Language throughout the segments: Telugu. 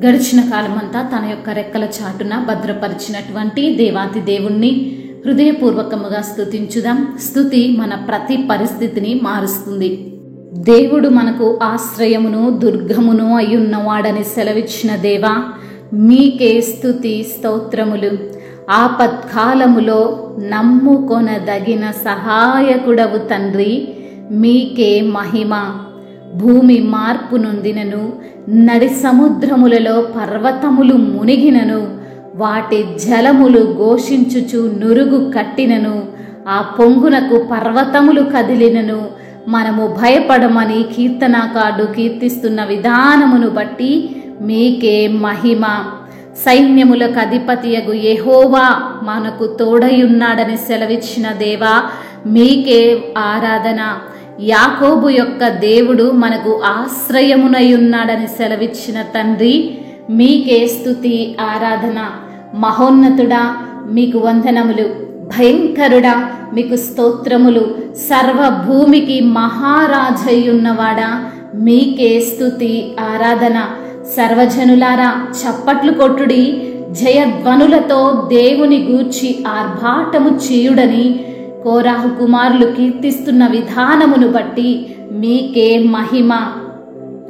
గడిచిన కాలమంతా తన యొక్క రెక్కల చాటున భద్రపరిచినటువంటి దేవాతి దేవుణ్ణి హృదయపూర్వకముగా స్తుతించుదాం. స్తుతి మన ప్రతి పరిస్థితిని మారుస్తుంది. దేవుడు మనకు ఆశ్రయమును దుర్గమును అయ్యున్నవాడని సెలవిచ్చిన దేవా, మీకే స్తుతి స్తోత్రములు. ఆపత్కాలములో నమ్ముకొనదగిన సహాయకుడవు తండ్రి, మీకే మహిమ. భూమి మార్పు నొందినను, నడి సముద్రములలో పర్వతములు మునిగినను, వాటి జలములు ఘోషించుచు నురుగు కట్టినను, ఆ పొంగునకు పర్వతములు కదిలినను, మనము భయపడమని కీర్తనాకారుడు కీర్తిస్తున్న విధానమును బట్టి మీకే మహిమ. సైన్యములకు అధిపతియగు యెహోవా మనకు తోడయున్నాడని సెలవిచ్చిన దేవా, మీకే ఆరాధన. యాకోబు యొక్క దేవుడు మనకు ఆశ్రయమునయున్నాడని సెలవిచ్చిన తండ్రి, మీకే స్తుతి ఆరాధన. మహోన్నతుడా, మీకు వందనములు. భయంకరుడా, మీకు స్తోత్రములు. సర్వభూమికి మహారాజయ్యున్నవాడా, మీకే స్తుతి ఆరాధన. సర్వజనులారా చప్పట్లు కొట్టుడి, జయధ్వనులతో దేవుని గూర్చి ఆర్భాటము చేయుడని కోరాహు కుమారులు కీర్తిస్తున్న విధానమును బట్టి మీకే మహిమ.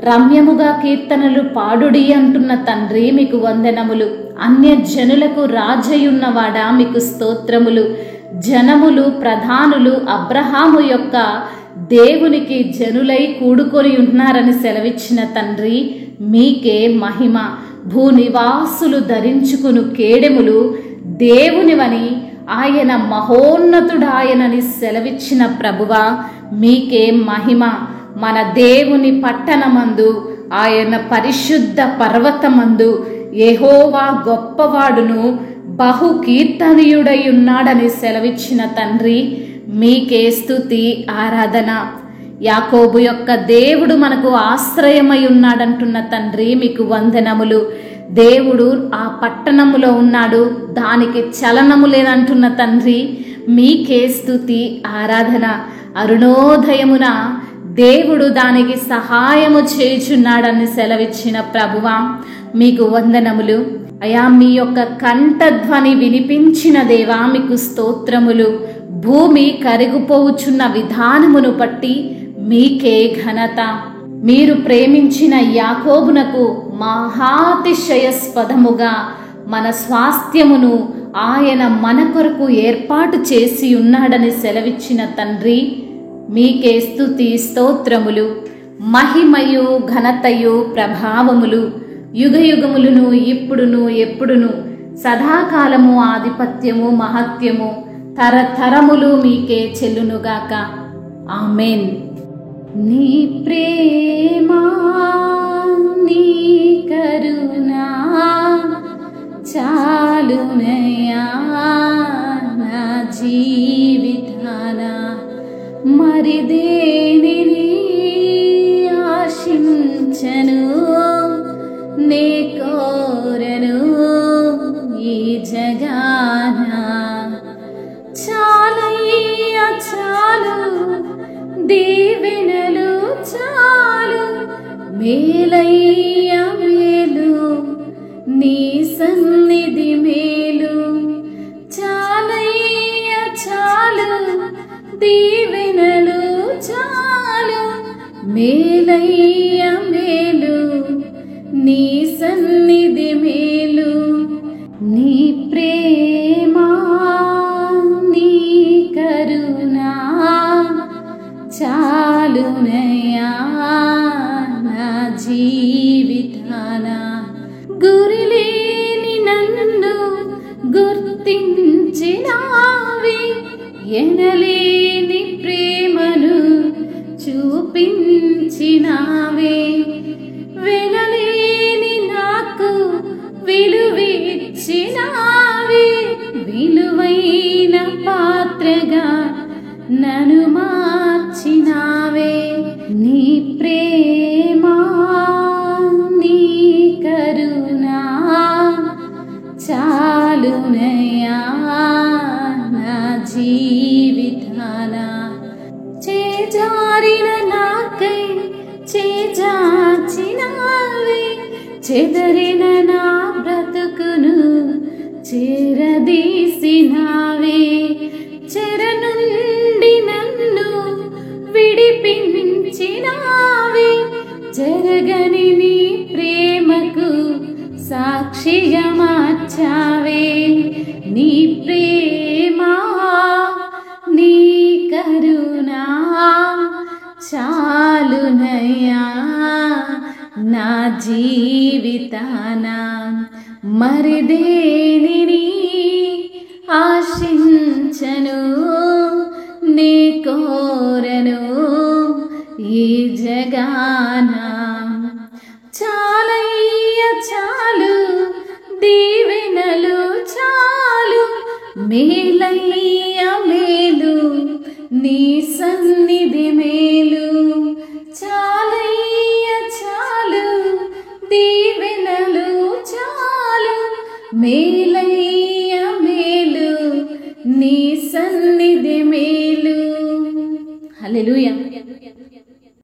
రమ్యముగా కీర్తనలు పాడుడి అంటున్న తండ్రి, మీకు వందనములు. అన్యజనులకు రాజయున్నవాడా, మీకు స్తోత్రములు. జనములు ప్రధానులు అబ్రహాము యొక్క దేవునికి జనులై కూడుకొని ఉన్నారని సెలవిచ్చిన తండ్రి, మీకే మహిమ. భూనివాసులు ధరించుకును కేడెములు దేవునివని, ఆయన మహోన్నతుడాయనని సెలవిచ్చిన ప్రభువా, మీకే మహిమ. మన దేవుని పట్టణమందు, ఆయన పరిశుద్ధ పర్వతమందు యెహోవా గొప్పవాడును బహు కీర్తనీయుడై ఉన్నాడని సెలవిచ్చిన తండ్రి, మీకే స్తుతి ఆరాధన. యాకోబు యొక్క దేవుడు మనకు ఆశ్రయమై ఉన్నాడంటున్న తండ్రి, మీకు వందనములు. దేవుడు ఆ పట్టణములో ఉన్నాడు, దానికి చలనము లేదంటున్న తండ్రి, మీకే స్తుతి ఆరాధన. అరుణోదయమున దేవుడు దానికి సహాయము చేయుచున్నాడని సెలవిచ్చిన ప్రభువా, మీకు వందనములు. అయా, మీ యొక్క కంఠధ్వని వినిపించిన దేవా, మీకు స్తోత్రములు. భూమి కరిగిపోవుచున్న విధానమును బట్టి మీకే ఘనత. మీరు ప్రేమించిన యాకోబునకు మహాతిశయస్పదముగా మన స్వాస్థ్యమును ఆయన మన కొరకు ఏర్పాటు చేసి ఉన్నాడని సెలవిచ్చిన తండ్రి, మీకే స్తుతి స్తోత్రములు. మహిమయు ఘనతయు ప్రభావములు యుగయుగములను ఇప్పుడును ఎప్పుడును సదాకాలము ఆధిపత్యము మహత్యము తరతరములు మీకే చెల్లునుగాక. ఆమేన్. నీ ప్రేమ నీ కరుణా చాలునయా నా జీవితాన, మరి దేనిని ఆశించను నే కోరను ఈ జగాన. చాలయ్య చాలు, దీవెనలు చాలు, మేలయ్య మేలు, నీ సన్నిధి మేలు. చాలయ్య చాలు, దీవెనలు చాలు, మేలయ్య మేలు, నీ సన్నిధి మేలు. నీ ప్రేమ నీ కరుణా చాలునయా నా జీవితాన. గురిలేని నన్ను గుర్తించినావి, ఎనలేని ప్రేమను చూపించినావే. వెనలేని నాకు విలువిచ్చినావే, విలువైన పాత్రగా నన్ను మార్చినావే. నీ ప్రేమ నీ కరుణా చాలునయా నా జీవితాన. చేజారిన నాకై చేజార్చినావే, చెదరిన నా బ్రతుకును చేరదీసినావే, చెర నుండి నన్ను విడిపించినావే, జరగని నీ ప్రేమకు సాక్షిగా మార్చావే. నీ ప్రేమ నీ కరుణ చాలునయ్యా నా జీవితాన, మరి దేనిని ఆశించను నీ కోరను ఈ జగాన. చాలయ్య చాలు దీవెనలు చాలు, మేలయ్య మేలు నీ సన్నిధి మేలు. చాలయ్య చాలు దీవెనలు చాలు, మేలయ్య మేలు నీ సన్నిధి మేలు. హల్లెలూయా.